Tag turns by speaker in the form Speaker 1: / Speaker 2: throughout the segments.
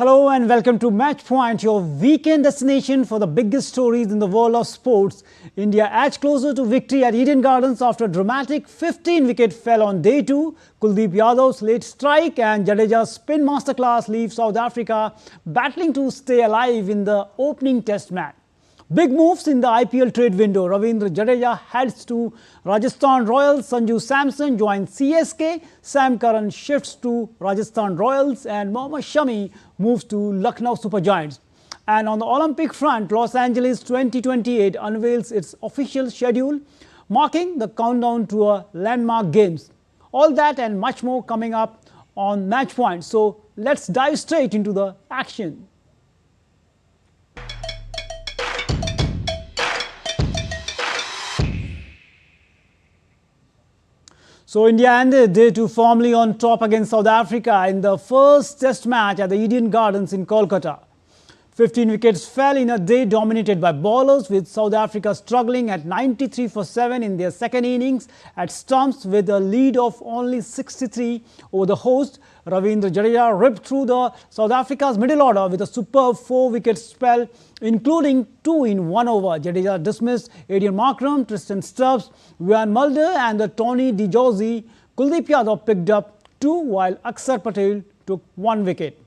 Speaker 1: Hello and welcome to Match Point, your weekend destination for the biggest stories in the world of sports. India edged closer to victory at Eden Gardens after a dramatic 15-wicket fell on day 2. Kuldeep Yadav's late strike and Jadeja's spin masterclass leave South Africa battling to stay alive in the opening test match. Big moves in the IPL trade window. Ravindra Jadeja heads to Rajasthan Royals. Sanju Samson joins CSK. Curran shifts to Rajasthan Royals. And Mohammed Shami moves to Lucknow Super Giants. And on the Olympic front, Los Angeles 2028 unveils its official schedule, marking the countdown to a landmark games. All that and much more coming up on Match Point. So let's dive straight into the action. So India ended day 2 firmly on top against South Africa in the first test match at the Eden Gardens in Kolkata. 15 wickets fell in a day dominated by bowlers, with South Africa struggling at 93 for 7 in their second innings at stumps with a lead of only 63 over the host. Ravindra Jadeja ripped through the South Africa's middle order with a superb 4-wicket spell, including 2 in 1 over. Jadeja dismissed Adrian Markram, Tristan Stubbs, Ryan Mulder and the Tony De Jose. Kuldeep Yadav picked up 2 while Akshar Patel took 1 wicket.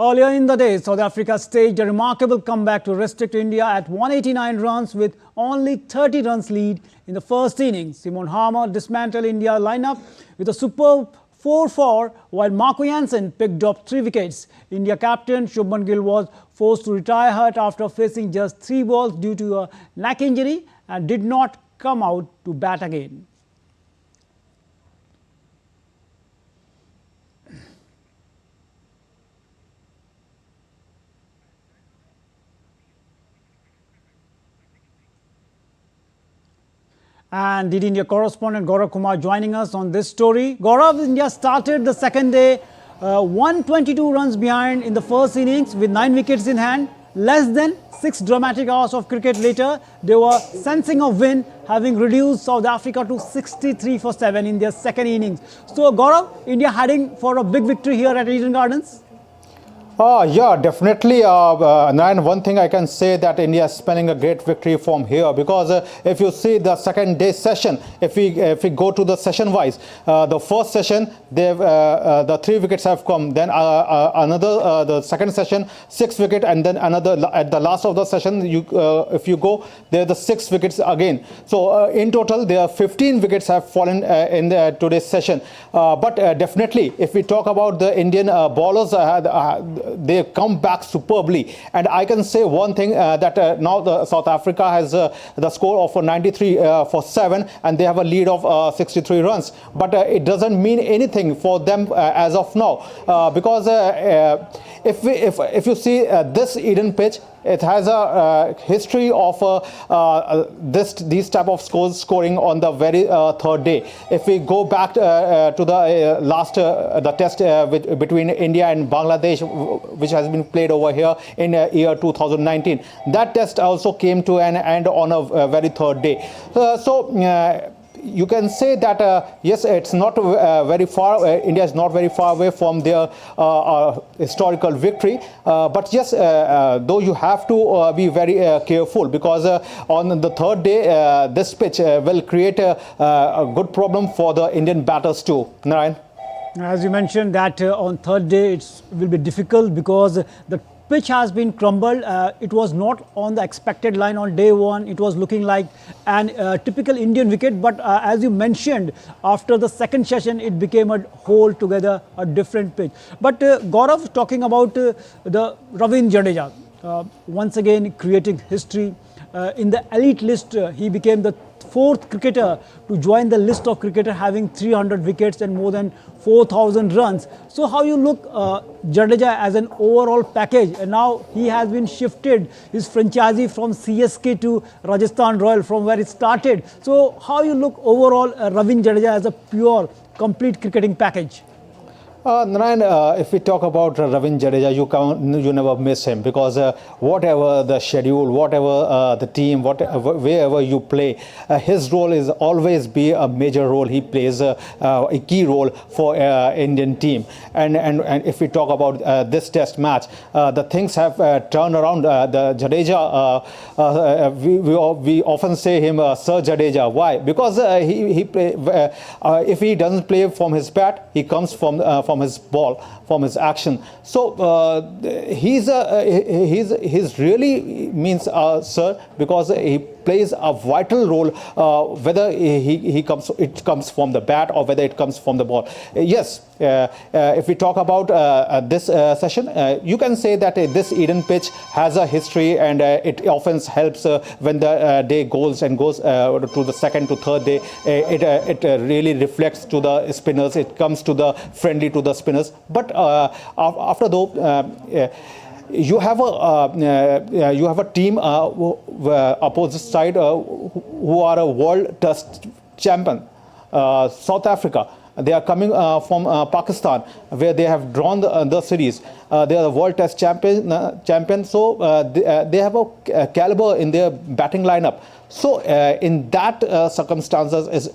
Speaker 1: Earlier in the day, South Africa staged a remarkable comeback to restrict India at 189 runs with only 30 runs lead in the first innings. Simon Harmer dismantled India's lineup with a superb 4-4, while Marco Jansen picked up 3 wickets. India captain Shubman Gill was forced to retire hurt after facing just 3 balls due to a neck injury and did not come out to bat again. And Did India correspondent Gaurav Kumar joining us on this story. Gaurav, India started the second day 122 runs behind in the first innings with 9 wickets in hand. Less than 6 dramatic hours of cricket later, they were sensing a win, having reduced South Africa to 63 for 7 in their second innings. So Gaurav, India heading for a big victory here at Eden Gardens?
Speaker 2: Yeah, definitely. Narayan, one thing I can say that India is spelling a great victory from here, because if you see the second day session, if we go to the session wise, the first session the 3 wickets have come, then another the second session 6 wicket, and then another at the last of the session if you go there the 6 wickets again. So in total there are 15 wickets have fallen in today's session. But definitely if we talk about the Indian bowlers, they come back superbly, and I can say one thing that now the South Africa has the score of 93 for 7, and they have a lead of 63 runs. But it doesn't mean anything for them as of now, because if you see this Eden pitch, it has a history of these type of scoring on the very third day. If we go back to the last the test between India and Bangladesh, which has been played over here in year 2019, that test also came to an end on a very third day. You can say that yes, it's not very far. India is not very far away from their historical victory. But yes, though you have to be very careful, because on the third day, this pitch will create a good problem for the Indian batters too. Narayan?
Speaker 1: As you mentioned that on third day it will be difficult because the pitch has been crumbled. It was not on the expected line on day 1. It was looking like an typical Indian wicket. But as you mentioned, after the second session, it became a whole together a different pitch. But Gaurav, talking about the Ravindra Jadeja, once again creating history. In the elite list, he became the 4th cricketer to join the list of cricketers having 300 wickets and more than 4,000 runs. So how you look Jadeja as an overall package, and now he has been shifted his franchisee from CSK to Rajasthan Royals from where it started. So how you look overall Ravindra Jadeja as a pure complete cricketing package?
Speaker 2: Narayan, if we talk about Ravindra Jadeja, you never miss him because whatever the schedule, whatever the team, wherever you play, his role is always be a major role. He plays a key role for Indian team. And if we talk about this Test match, the things have turned around. The Jadeja, we often say him Sir Jadeja. Why? Because he play, if he doesn't play from his bat, he comes from his ball, from his action. So he's really means sir, because he plays a vital role, whether it comes from the bat or whether it comes from the ball. Yes, if we talk about this session, you can say that this Eden pitch has a history, and it often helps when the day goes to the second to third day. It really reflects to the spinners. It comes to the friendly to the spinners. But after though. You have a team opposite side who are a world Test champion, South Africa. They are coming from Pakistan, where they have drawn the series. They are the world Test champion. So they have a caliber in their batting lineup. So in that circumstances,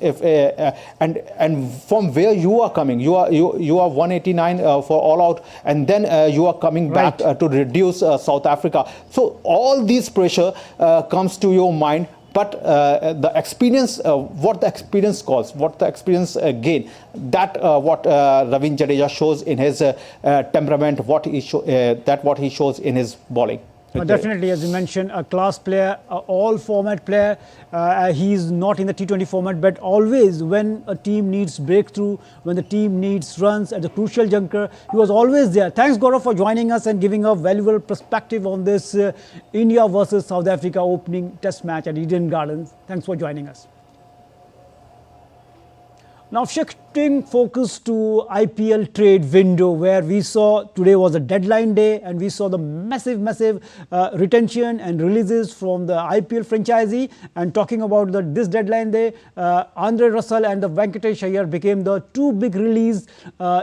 Speaker 2: and from where you are coming, you are 189 for all out, and then you are coming back to reduce South Africa. So all this pressure comes to your mind. But the experience, what the experience calls, what the experience gain, that what Ravindra Jadeja shows in his temperament, what he shows in his bowling.
Speaker 1: Definitely, as you mentioned, a class player, all format player. He's not in the T20 format, but always when a team needs breakthrough, when the team needs runs at the crucial juncture, he was always there. Thanks, Gaurav, for joining us and giving a valuable perspective on this India versus South Africa opening Test match at Eden Gardens. Thanks for joining us. Now shifting focus to IPL trade window, where we saw today was a deadline day and we saw the massive retention and releases from the IPL franchisee. And talking about this deadline day, Andre Russell and the Venkatesh Iyer became the two big release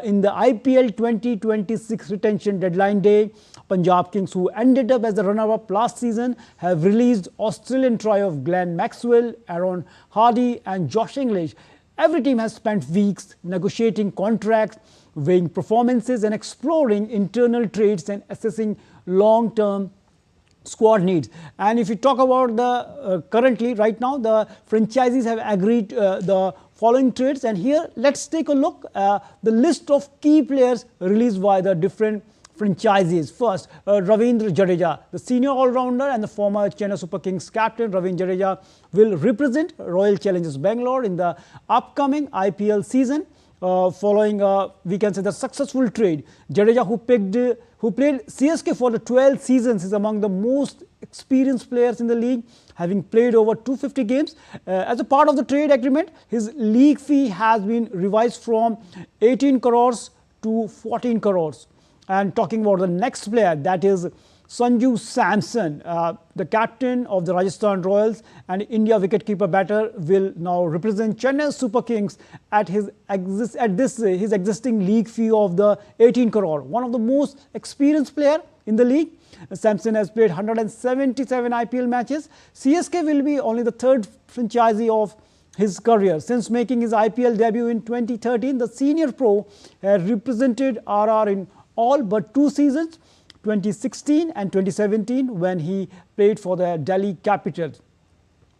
Speaker 1: in the IPL 2026 retention deadline day. Punjab Kings, who ended up as the runner-up last season, have released Australian trio of Glenn Maxwell, Aaron Hardy and Josh English. Every team has spent weeks negotiating contracts, weighing performances and exploring internal trades and assessing long-term squad needs. And if you talk about the currently, right now, the franchisees have agreed the following trades. And here, let's take a look at the list of key players released by the different franchisees. First, Ravindra Jadeja, the senior all-rounder and the former Chennai Super Kings captain. Ravindra Jadeja will represent Royal Challengers Bangalore in the upcoming IPL season. Following, we can say, the successful trade. Jadeja, who played CSK for the 12 seasons, is among the most experienced players in the league, having played over 250 games. As a part of the trade agreement, his league fee has been revised from 18 crores to 14 crores. And talking about the next player, that is Sanju Samson, the captain of the Rajasthan Royals and India wicketkeeper batter, will now represent Chennai Super Kings at his existing league fee of the 18 crore. One of the most experienced player in the league. Samson has played 177 IPL matches. CSK will be only the third franchisee of his career. Since making his IPL debut in 2013, the senior pro has represented RR in all but 2 seasons, 2016 and 2017, when he played for the Delhi Capitals.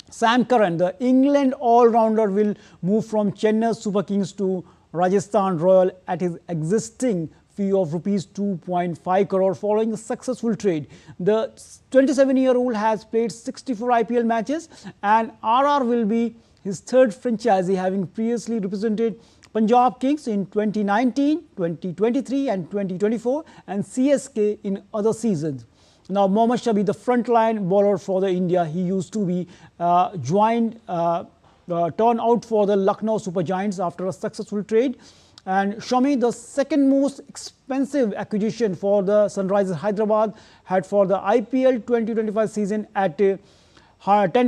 Speaker 1: Sam Curran, the England all-rounder, will move from Chennai Super Kings to Rajasthan Royal at his existing fee of rupees 2.5 crore following a successful trade. The 27-year-old has played 64 IPL matches, and RR will be his third franchisee, having previously represented Punjab Kings in 2019, 2023 and 2024 and CSK in other seasons. Now Mohammed Shami, the frontline bowler for the India, he used to be turned out for the Lucknow Super Giants after a successful trade. And Shami, the second most expensive acquisition for the Sunrisers Hyderabad, had for the IPL 2025 season at 10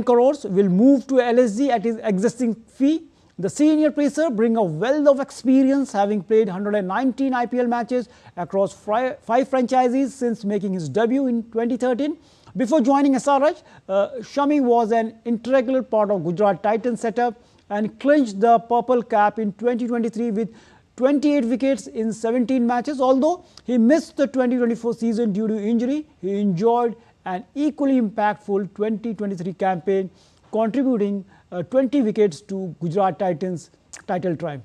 Speaker 1: crores, will move to LSG at his existing fee The senior pacer brings a wealth of experience, having played 119 IPL matches across 5 franchises since making his debut in 2013. Before joining SRH, Shami was an integral part of Gujarat Titans setup and clinched the purple cap in 2023 with 28 wickets in 17 matches. Although he missed the 2024 season due to injury, he enjoyed an equally impactful 2023 campaign, contributing 20 wickets to Gujarat Titans' title triumph.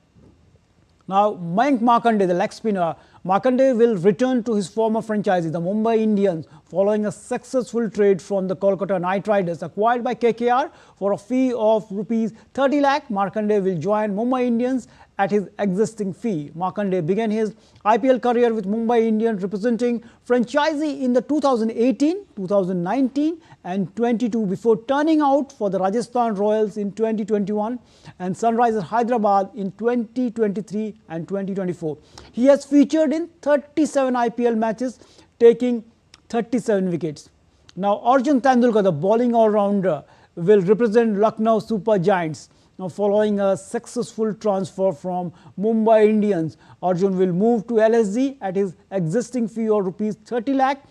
Speaker 1: Now, Mayank Markanday, the leg spinner, Markanday will return to his former franchise, the Mumbai Indians, following a successful trade from the Kolkata Knight Riders, acquired by KKR for a fee of rupees 30 lakh. Markanday will join Mumbai Indians at his existing fee. Markanday began his IPL career with Mumbai Indians, representing franchisee in the 2018, 2019 and 22 before turning out for the Rajasthan Royals in 2021 and Sunrisers Hyderabad in 2023 and 2024. He has featured in 37 IPL matches, taking 37 wickets. Now, Arjun Tendulkar, the bowling all-rounder, will represent Lucknow Super Giants. Now, following a successful transfer from Mumbai Indians, Arjun will move to LSG at his existing fee of rupees 30 lakh.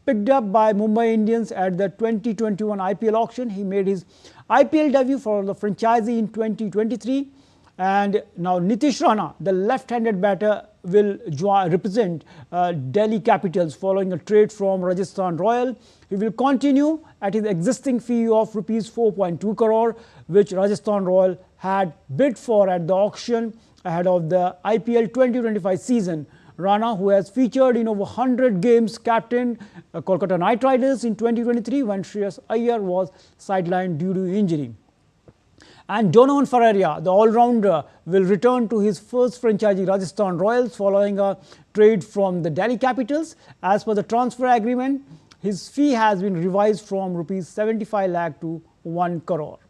Speaker 1: Picked up by Mumbai Indians at the 2021 IPL auction, he made his IPL debut for the franchisee in 2023. And now Nitish Rana, the left-handed batter, will represent Delhi Capitals following a trade from Rajasthan Royals. He will continue at his existing fee of rupees 4.2 crore, which Rajasthan Royals had bid for at the auction ahead of the IPL 2025 season. Rana, who has featured in over 100 games, captained Kolkata Knight Riders in 2023 when Shreyas Iyer was sidelined due to injury. And Donovan Ferreira, the all-rounder, will return to his first franchisee Rajasthan Royals following a trade from the Delhi Capitals. As per the transfer agreement, his fee has been revised from rupees 75 lakh to 1 crore.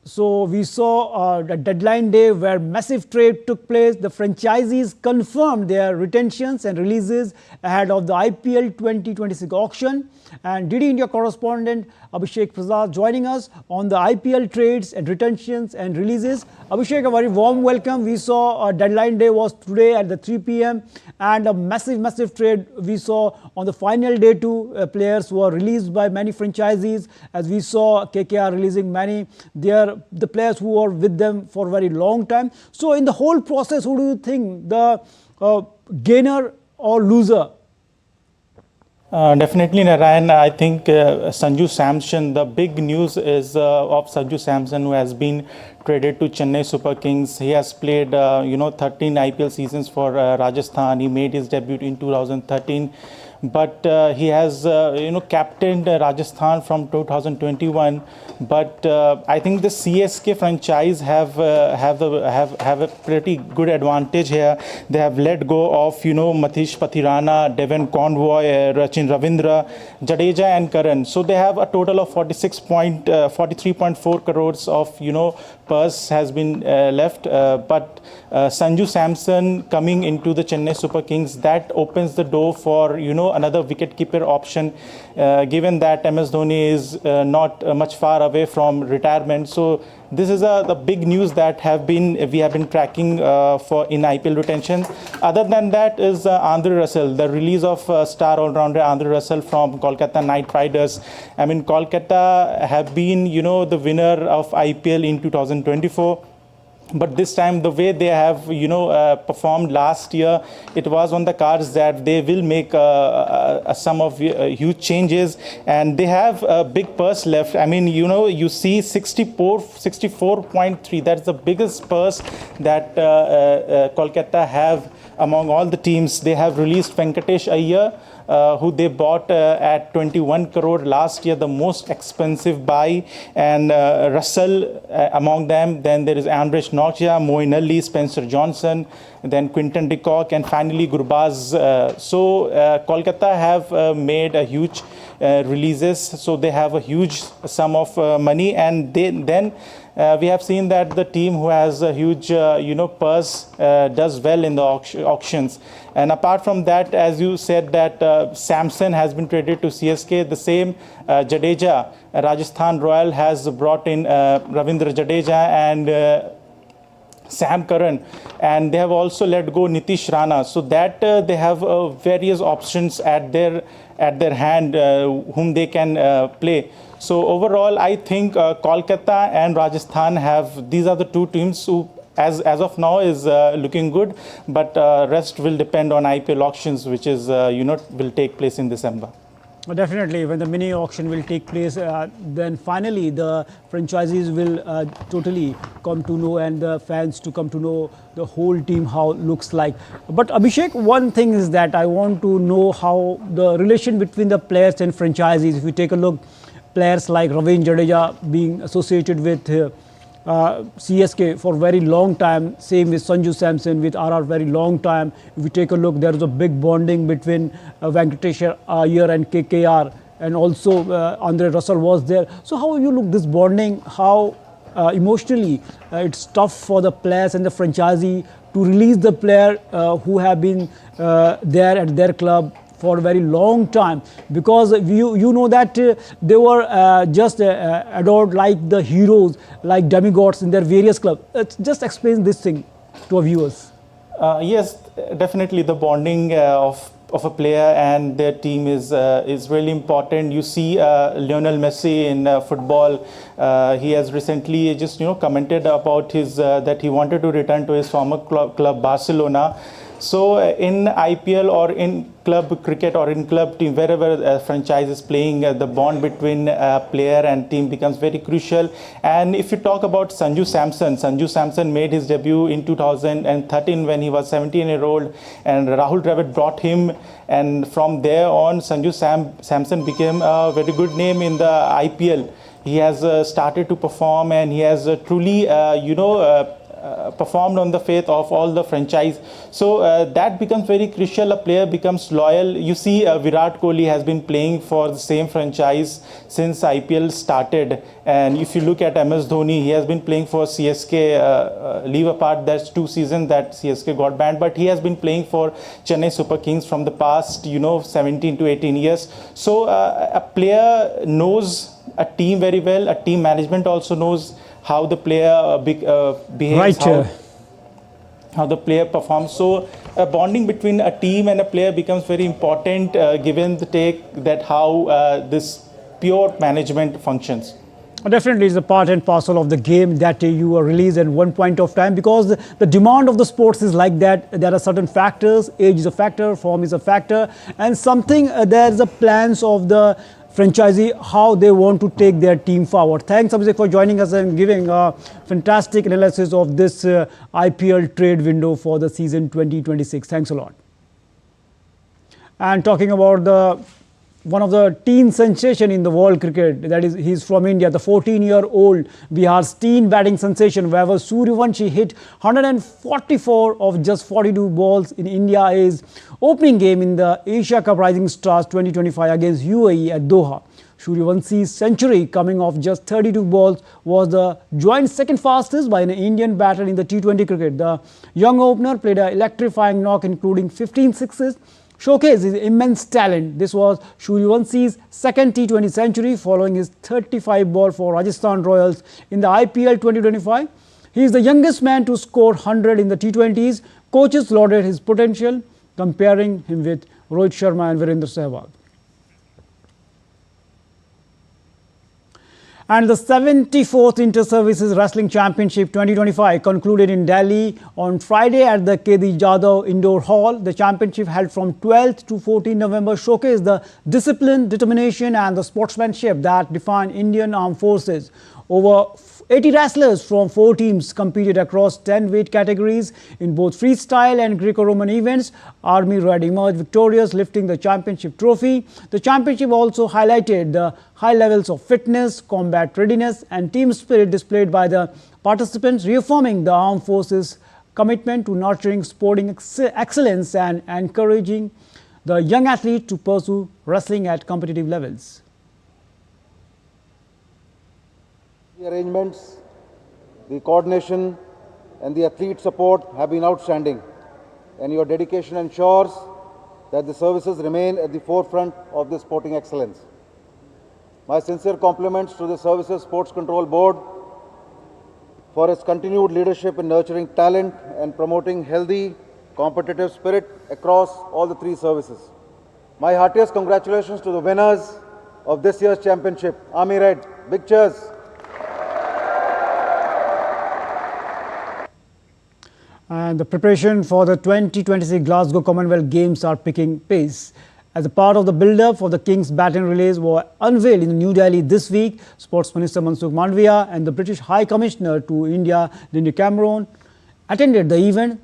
Speaker 1: So we saw the deadline day where massive trade took place. The franchisees confirmed their retentions and releases ahead of the IPL 2026 auction. And DD India correspondent Abhishek Prasad joining us on the IPL trades and retentions and releases. Abhishek, a very warm welcome. We saw deadline day was today at the 3 p.m. and a massive trade we saw on the final day too. Players were released by many franchisees, as we saw KKR releasing many. The players who were with them for a very long time. So in the whole process, who do you think the gainer or loser?
Speaker 3: Definitely, Narayan. I think Sanju Samson, the big news is of Sanju Samson, who has been traded to Chennai Super Kings. He has played 13 IPL seasons for Rajasthan. He made his debut in 2013. But he has captained Rajasthan from 2021. But I think the CSK franchise have a pretty good advantage here. They have let go of Mathish Pathirana, Devon Convoy, Ravindra Jadeja and Curran. So they have a total of 43.4 crores of purse has been left. But Sanju Samson coming into the Chennai Super Kings, that opens the door for another wicketkeeper option, given that MS Dhoni is not much far away from retirement. So this is the big news that we have been tracking for in IPL retention. Other than that is Andre Russell, the release of star all-rounder Andre Russell from Kolkata Knight Riders. I mean, Kolkata have been the winner of IPL in 2024. But this time, the way they have, performed last year, it was on the cards that they will make some of huge changes, and they have a big purse left. I mean, you see 64.3. That's the biggest purse that Kolkata have among all the teams. They have released Venkatesh Iyer, who they bought at 21 crore last year, the most expensive buy, and Russell among them. Then there is Amrish Nokia, Moeen Ali, Spencer Johnson, then Quinton de Kock, and finally Gurbaz. So Kolkata have made a huge releases, so they have a huge sum of money, and then we have seen that the team who has a huge purse does well in the auctions. And apart from that, as you said, that Samson has been traded to CSK, the same Jadeja, Rajasthan Royal has brought in Ravindra Jadeja and Sam Curran, and they have also let go Nitish Rana, so that they have various options at their hand whom they can play. So overall, I think Kolkata and Rajasthan these are the two teams who as of now is looking good, but rest will depend on IPL auctions, which is will take place in December.
Speaker 1: Definitely, when the mini auction will take place, then finally the franchisees will totally come to know, and the fans to come to know the whole team how it looks like. But Abhishek, one thing is that I want to know how the relation between the players and franchisees. If you take a look, players like Ravindra Jadeja being associated with CSK for a very long time, same with Sanju Samson with RR very long time. If we take a look, there is a big bonding between Venkatesh Iyer and KKR, and also Andre Russell was there. So how you look this bonding, how emotionally it's tough for the players and the franchisee to release the player who have been there at their club for a very long time, because you know that they were just adored like the heroes, like demigods in their various clubs. Just explain this thing to our viewers.
Speaker 3: Yes, definitely the bonding of a player and their team is really important. You see Lionel Messi in football. He has recently just commented about his that he wanted to return to his former club Barcelona. So in IPL or in club cricket or in club team, wherever a franchise is playing, the bond between player and team becomes very crucial. And if you talk about Sanju Samson made his debut in 2013 when he was 17-year-old, and Rahul Dravid brought him, and from there on Sanju Samson became a very good name in the IPL. He has started to perform, and he has truly performed on the faith of all the franchise. So that becomes very crucial. A player becomes loyal. You see Virat Kohli has been playing for the same franchise since IPL started. And if you look at MS Dhoni, he has been playing for CSK. Leave apart that's 2 seasons that CSK got banned, but he has been playing for Chennai Super Kings from the past 17 to 18 years. So a player knows a team very well. A team management also knows how the player behaves,
Speaker 1: right.
Speaker 3: How the player performs. So a bonding between a team and a player becomes very important, given the take that how this pure management functions.
Speaker 1: Definitely, it's a part and parcel of the game that you are released at one point of time, because the demand of the sports is like that. There are certain factors. Age is a factor, form is a factor, and something there's a plans of the franchisee how they want to take their team forward. Thanks, Abhishek, for joining us and giving a fantastic analysis of this IPL trade window for the season 2026. Thanks a lot. And talking about one of the teen sensation in the world cricket, that is, he's from India, the 14-year-old Bihar's teen batting sensation Vaibhav Sooryavanshi hit 144 of just 42 balls in India's opening game in the Asia Cup Rising Stars 2025 against UAE at Doha. Sooryavansi's century, coming off just 32 balls, was the joint second fastest by an Indian batter in the T20 cricket. The young opener played an electrifying knock, including 15 sixes, showcased his immense talent. This was Sooryavansi's second T20 century, following his 35 ball for Rajasthan Royals in the IPL 2025. He is the youngest man to score 100 in the T20s. Coaches lauded his potential, comparing him with Rohit Sharma and Virendra Sehwag. And the 74th Inter-Services Wrestling Championship 2025 concluded in Delhi on Friday at the Kuldeep Yadav Indoor Hall. The championship, held from 12th to 14 November, showcased the discipline, determination and the sportsmanship that define Indian Armed Forces. Over 80 wrestlers from 4 teams competed across 10 weight categories in both freestyle and Greco-Roman events. Army Red emerged victorious, lifting the championship trophy. The championship also highlighted the high levels of fitness, combat readiness and team spirit displayed by the participants, reaffirming the armed forces' commitment to nurturing sporting excellence and encouraging the young athlete to pursue wrestling at competitive levels.
Speaker 4: The arrangements, the coordination and the athlete support have been outstanding, and your dedication ensures that the services remain at the forefront of this sporting excellence. My sincere compliments to the Services Sports Control Board for its continued leadership in nurturing talent and promoting healthy, competitive spirit across all the three services. My heartiest congratulations to the winners of this year's championship, Army Red. Big cheers.
Speaker 1: And the preparation for the 2026 Glasgow Commonwealth Games are picking pace. As a part of the build-up for the King's Baton Relays were unveiled in New Delhi this week, Sports Minister Mansukh Mandavia and the British High Commissioner to India, Linda Cameron, attended the event.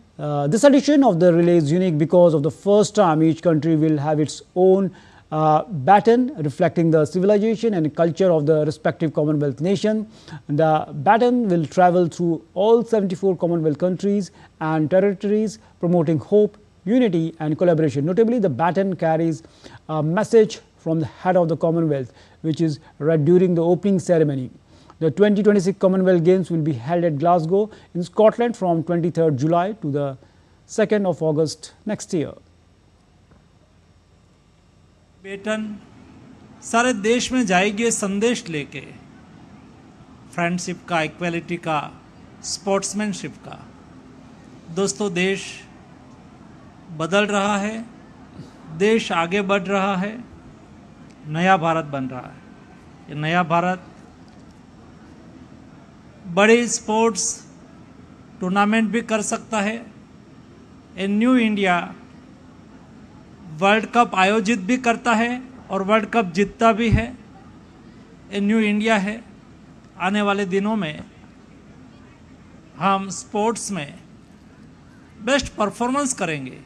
Speaker 1: This edition of the relay is unique because of the first time each country will have its own baton, reflecting the civilization and culture of the respective Commonwealth nation. The baton will travel through all 74 Commonwealth countries and territories, promoting hope, unity and collaboration. Notably, the baton carries a message from the head of the Commonwealth, which is read during the opening ceremony. The 2026 Commonwealth Games will be held at Glasgow in Scotland from 23rd July to the 2nd of August next year.
Speaker 5: Baton सारे देश में जाएगी ये संदेश लेके, friendship का, equality का, sportsmanship का। दोस्तों, देश बदल रहा है, देश आगे बढ़ रहा है, नया भारत बन रहा है। ये नया भारत बड़े स्पोर्ट्स टूर्नामेंट भी कर सकता है। A new India world cup आयोजित भी करता है और वर्ल्ड कप जीतता भी है। ए न्यू इंडिया है। आने वाले दिनों में हम स्पोर्ट्स में बेस्ट परफॉर्मेंस करेंगे।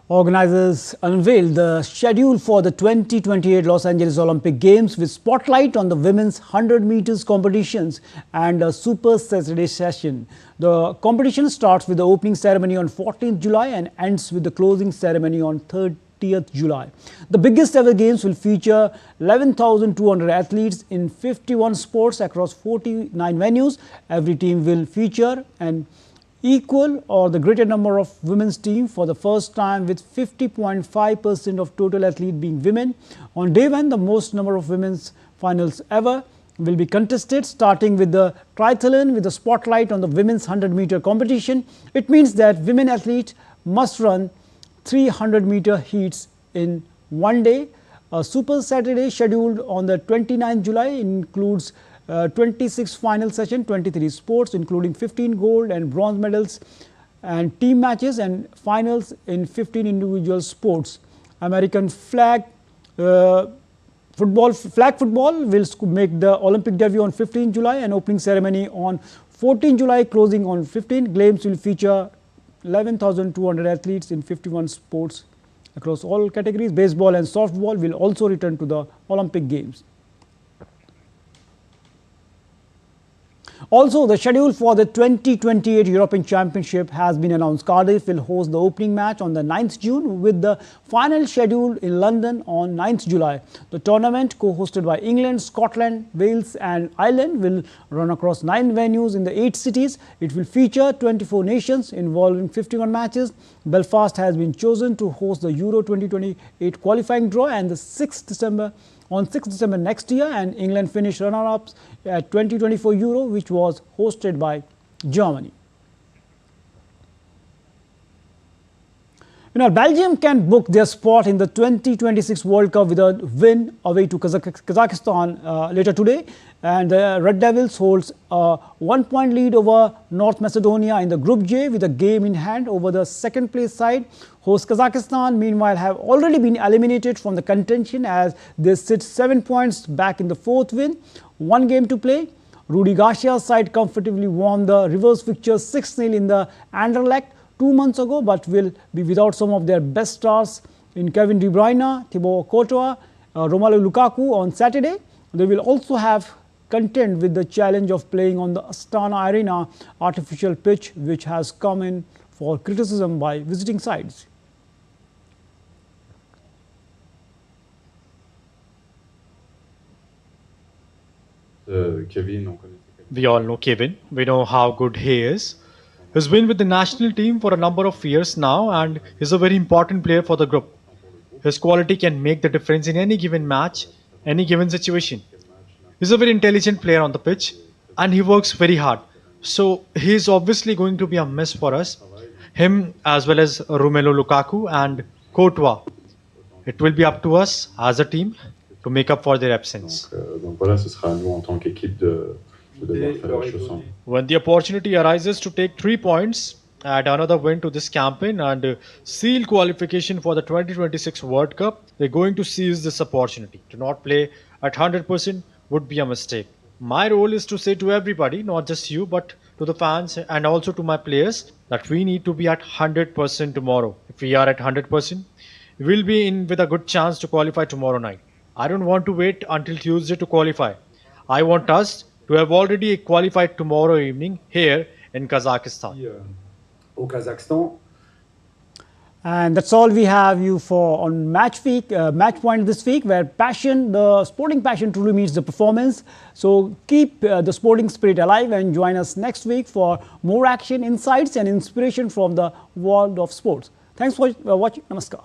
Speaker 1: Organizers unveiled the schedule for the 2028 Los Angeles Olympic Games with spotlight on the women's 100 meters competitions and a Super Saturday session. The competition starts with the opening ceremony on 14th July and ends with the closing ceremony on 30th July. The biggest ever games will feature 11,200 athletes in 51 sports across 49 venues. Every team will feature an equal or the greater number of women's team for the first time, with 50.5% of total athletes being women. On day one, the most number of women's finals ever will be contested, starting with the triathlon with the spotlight on the women's 100-meter competition. It means that women athletes must run 300-meter heats in one day. A Super Saturday scheduled on the 29th July includes 26 final session, 23 sports including 15 gold and bronze medals and team matches and finals in 15 individual sports. American flag football will make the Olympic debut on 15 July and opening ceremony on 14 July, closing on 15. Games will feature 11,200 athletes in 51 sports across all categories. Baseball and softball will also return to the Olympic Games. Also, the schedule for the 2028 European Championship has been announced. Cardiff will host the opening match on the 9th June with the final scheduled in London on 9th July. The tournament, co-hosted by England, Scotland, Wales and Ireland, will run across 9 venues in the 8 cities. It will feature 24 nations involving 51 matches. Belfast has been chosen to host the Euro 2028 qualifying draw and the 6th December next year, and England finished runner-ups at 2024 Euro, which was hosted by Germany. Belgium can book their spot in the 2026 World Cup with a win away to Kazakhstan later today. And the Red Devils holds a 1-point lead over North Macedonia in the Group J with a game in hand over the second place side. Host Kazakhstan, meanwhile, have already been eliminated from the contention as they sit 7 points back in the 4th win. 1 game to play. Rudi Garcia's side comfortably won the reverse fixture 6-0 in the Anderlecht 2 months ago, but will be without some of their best stars in Kevin De Bruyne, Thibaut Courtois, Romelu Lukaku on Saturday. They will also have contend with the challenge of playing on the Astana Arena artificial pitch, which has come in for criticism by visiting sides.
Speaker 6: Kevin, on connaît.
Speaker 7: We all know Kevin. We know how good he is. He's been with the national team for a number of years now and is a very important player for the group. His quality can make the difference in any given match, any given situation. He's a very intelligent player on the pitch and he works very hard. So he's obviously going to be a miss for us. Him as well as Romelu Lukaku and Courtois. It will be up to us as a team to make up for their absence.
Speaker 6: Donc voilà, ce sera à nous en tant qu'équipe de devoir faire les choses ensemble.
Speaker 7: When the opportunity arises to take 3 points, add another win to this campaign and seal qualification for the 2026 World Cup, they're going to seize this opportunity. To not play at 100% would be a mistake. My role is to say to everybody, not just you, but to the fans and also to my players, that we need to be at 100% tomorrow. If we are at 100%, we'll be in with a good chance to qualify tomorrow night. I don't want to wait until Tuesday to qualify. I want us to have already qualified tomorrow evening here in Kazakhstan.
Speaker 6: Au Kazakhstan.
Speaker 1: And that's all we have you for on Match Point this week, where passion, the sporting passion truly meets the performance. So keep the sporting spirit alive and join us next week for more action, insights and inspiration from the world of sports. Thanks for watching. Namaskar.